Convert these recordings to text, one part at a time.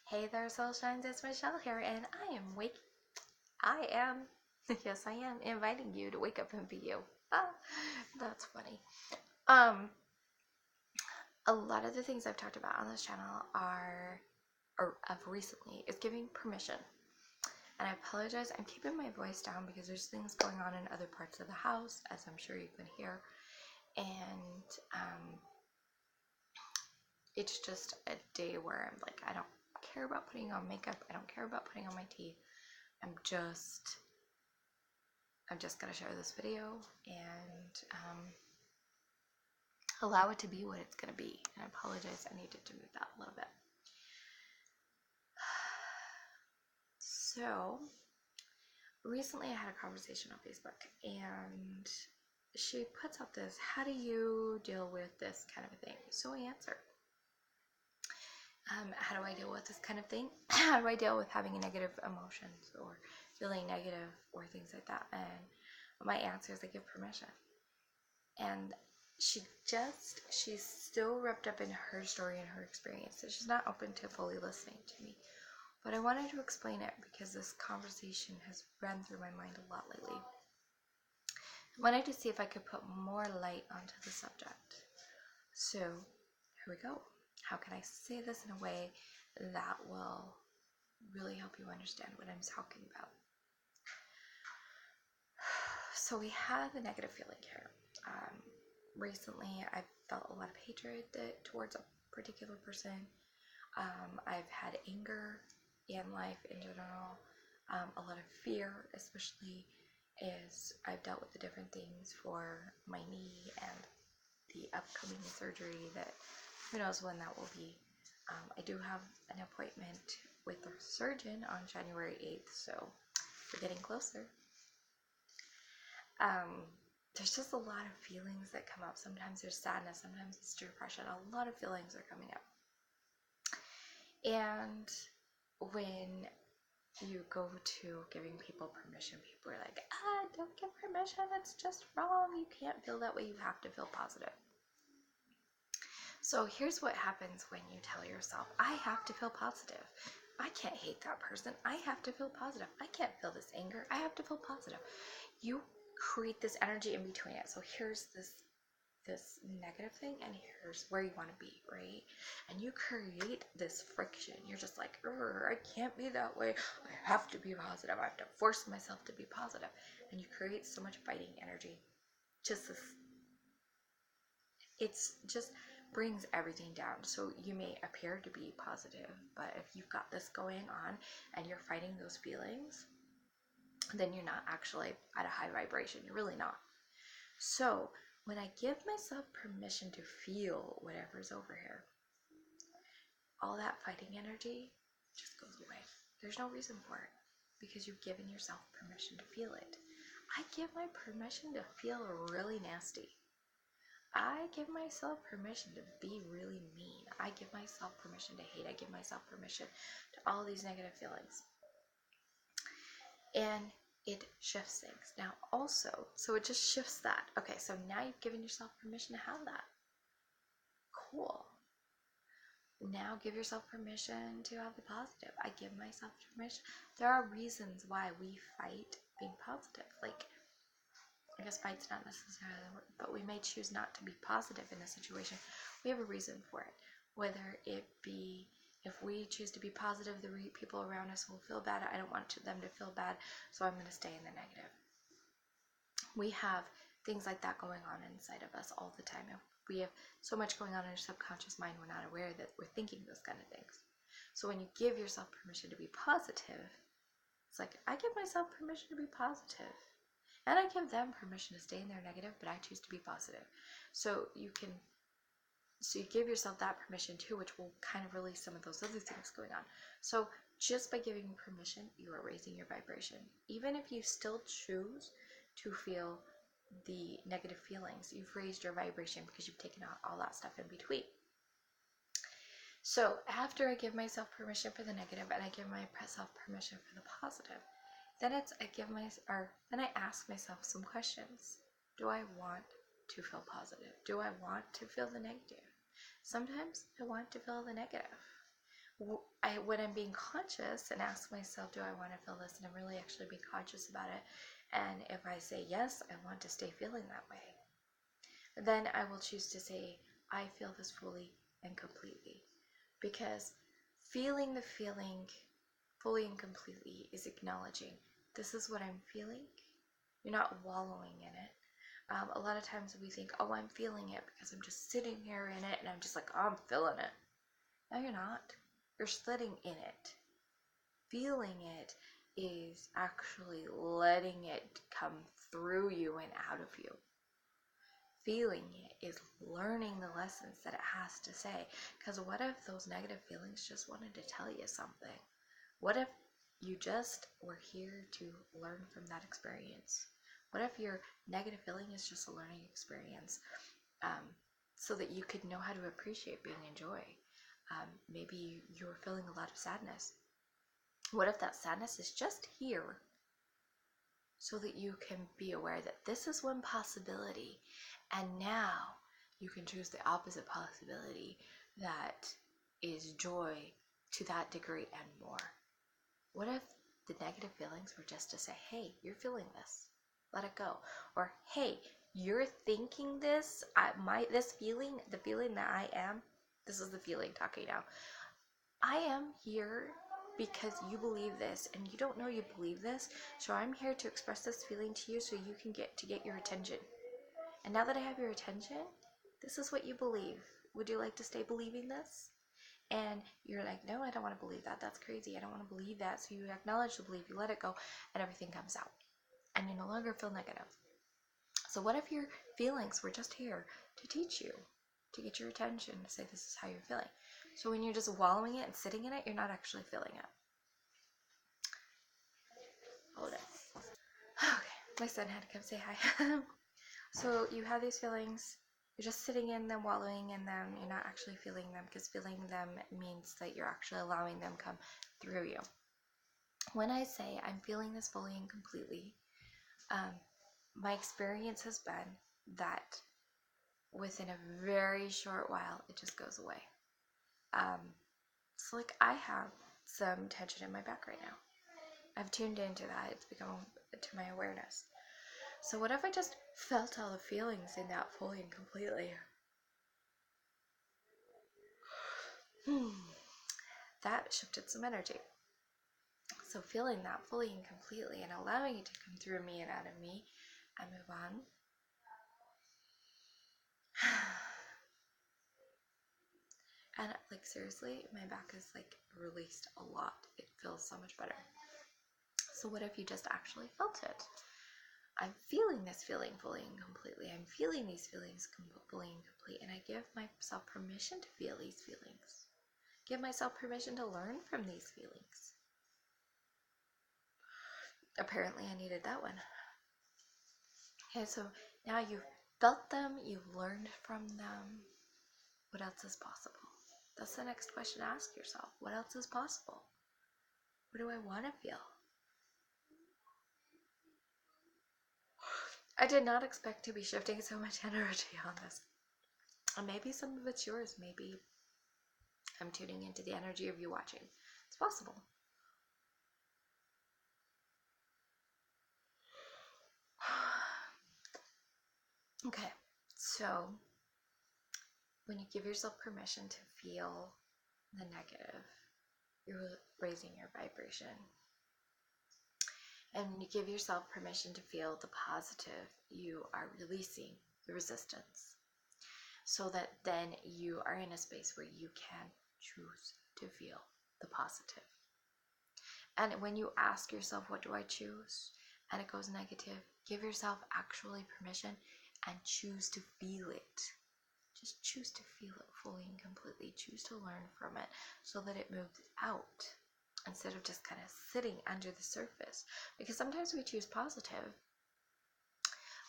Hey there, Soul Shines, it's Michelle here, and yes, I am inviting you to wake up and be you. Ah, that's funny. Um, a lot of the things I've talked about on this channel or of recently, is giving permission. And I apologize, I'm keeping my voice down because there's things going on in other parts of the house, as I'm sure you can hear. And it's just a day where I'm like, I don't care about putting on makeup, I don't care about putting on my teeth. I'm just gonna share this video and allow it to be what it's gonna be. And I apologize, I needed to move that a little bit. So recently I had a conversation on Facebook, and she puts up this, how do you deal with this kind of a thing? So I answered, how do I deal with this kind of thing? How do I deal with having negative emotions or feeling negative or things like that? And my answer is I give permission. And she's still wrapped up in her story and her experience, so she's not open to fully listening to me. But I wanted to explain it because this conversation has run through my mind a lot lately. I wanted to see if I could put more light onto the subject. So here we go. How can I say this in a way that will really help you understand what I'm talking about? So we have a negative feeling here. Recently, I've felt a lot of hatred towards a particular person. I've had anger in life in general, a lot of fear, especially as I've dealt with the different things for my knee and the upcoming surgery that who knows when that will be. I do have an appointment with the surgeon on January 8th, so we're getting closer. There's just a lot of feelings that come up. Sometimes there's sadness, sometimes it's depression. A lot of feelings are coming up. And when you go to giving people permission, people are like, don't give permission, it's just wrong. You can't feel that way, you have to feel positive. So here's what happens when you tell yourself, I have to feel positive. I can't hate that person. I have to feel positive. I can't feel this anger. I have to feel positive. You create this energy in between it. So here's this negative thing, and here's where you want to be, right? And you create this friction. You're just like, I can't be that way. I have to be positive. I have to force myself to be positive. And you create so much fighting energy. It's just brings everything down. So you may appear to be positive, but if you've got this going on and you're fighting those feelings, then you're not actually at a high vibration. You're really not. So when I give myself permission to feel whatever's over here, all that fighting energy just goes away. There's no reason for it because you've given yourself permission to feel it. I give my permission to feel really nasty. I give myself permission to be really mean. I give myself permission to hate. I give myself permission to all these negative feelings. And it shifts things. Now also, so it just shifts that. Okay, so now you've given yourself permission to have that. Cool. Now give yourself permission to have the positive. I give myself permission. There are reasons why we fight being positive. Like, I guess fight's not necessarily the word, but we may choose not to be positive in a situation. We have a reason for it. Whether it be, if we choose to be positive, the people around us will feel bad. I don't want them to feel bad, so I'm going to stay in the negative. We have things like that going on inside of us all the time. We have so much going on in our subconscious mind, we're not aware that we're thinking those kind of things. So when you give yourself permission to be positive, it's like, I give myself permission to be positive. And I give them permission to stay in their negative, but I choose to be positive. So you give yourself that permission too, which will kind of release some of those other things going on. So just by giving permission, you are raising your vibration. Even if you still choose to feel the negative feelings, you've raised your vibration because you've taken out all that stuff in between. So after I give myself permission for the negative and I give myself permission for the positive, then I ask myself some questions. Do I want to feel positive? Do I want to feel the negative? Sometimes I want to feel the negative. when I'm being conscious and ask myself, do I want to feel this? And I'm really actually being conscious about it. And if I say yes, I want to stay feeling that way, then I will choose to say, I feel this fully and completely. Because feeling the feeling fully and completely is acknowledging, this is what I'm feeling. You're not wallowing in it. A lot of times we think, oh, I'm feeling it because I'm just sitting here in it and I'm just like, oh, I'm feeling it. No, you're not. You're sitting in it. Feeling it is actually letting it come through you and out of you. Feeling it is learning the lessons that it has to say. Because what if those negative feelings just wanted to tell you something? What if you just were here to learn from that experience? What if your negative feeling is just a learning experience, so that you could know how to appreciate being in joy? Maybe you're feeling a lot of sadness. What if that sadness is just here so that you can be aware that this is one possibility, and now you can choose the opposite possibility that is joy to that degree and more? What if the negative feelings were just to say, hey, you're feeling this, let it go? Or, hey, you're thinking this, this feeling, the feeling that I am, this is the feeling talking now. I am here because you believe this and you don't know you believe this, so I'm here to express this feeling to you so you can get your attention. And now that I have your attention, this is what you believe. Would you like to stay believing this? And you're like, no, I don't want to believe that. That's crazy. I don't want to believe that. So you acknowledge the belief, you let it go, and everything comes out. And you no longer feel negative. So what if your feelings were just here to teach you, to get your attention, to say this is how you're feeling? So when you're just wallowing it and sitting in it, you're not actually feeling it. Hold it. Okay, my son had to come say hi. So you have these feelings, you're just sitting in them, wallowing in them, you're not actually feeling them, because feeling them means that you're actually allowing them come through you. When I say I'm feeling this fully and completely, my experience has been that within a very short while, it just goes away. So like I have some tension in my back right now. I've tuned into that. It's become to my awareness. So what if I just felt all the feelings in that fully and completely? That shifted some energy. So feeling that fully and completely and allowing it to come through me and out of me, I move on. And like seriously, my back is like released a lot. It feels so much better. So what if you just actually felt it? I'm feeling this feeling fully and completely. I'm feeling these feelings fully and complete. And I give myself permission to feel these feelings. Give myself permission to learn from these feelings. Apparently I needed that one. Okay, so now you've felt them, you've learned from them. What else is possible? That's the next question to ask yourself. What else is possible? What do I want to feel? I did not expect to be shifting so much energy on this. And maybe some of it's yours. Maybe I'm tuning into the energy of you watching. It's possible. Okay, so when you give yourself permission to feel the negative, you're raising your vibration. And when you give yourself permission to feel the positive, you are releasing the resistance. So that then you are in a space where you can choose to feel the positive. And when you ask yourself, what do I choose? And it goes negative, give yourself actually permission and choose to feel it. Just choose to feel it fully and completely. Choose to learn from it so that it moves out instead of just kind of sitting under the surface. Because sometimes we choose positive,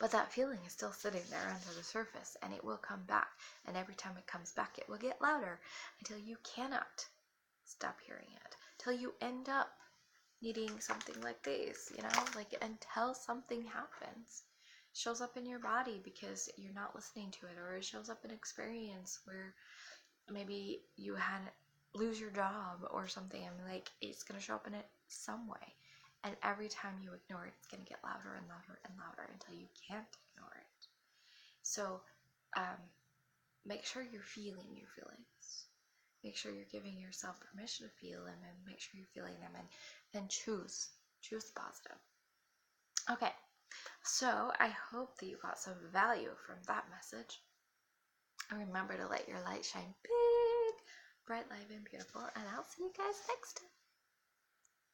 but that feeling is still sitting there under the surface, and it will come back. And every time it comes back, it will get louder until you cannot stop hearing it. Till you end up needing something like this, like until something happens. It shows up in your body because you're not listening to it, or it shows up in experience where maybe you had lose your job or something, and like it's gonna show up in it some way. And every time you ignore it, it's gonna get louder and louder and louder until you can't ignore it. So make sure you're feeling your feelings. Make sure you're giving yourself permission to feel them, and make sure you're feeling them, and choose the positive. Okay, so I hope that you got some value from that message. And remember to let your light shine big, bright, light, and beautiful. And I'll see you guys next time.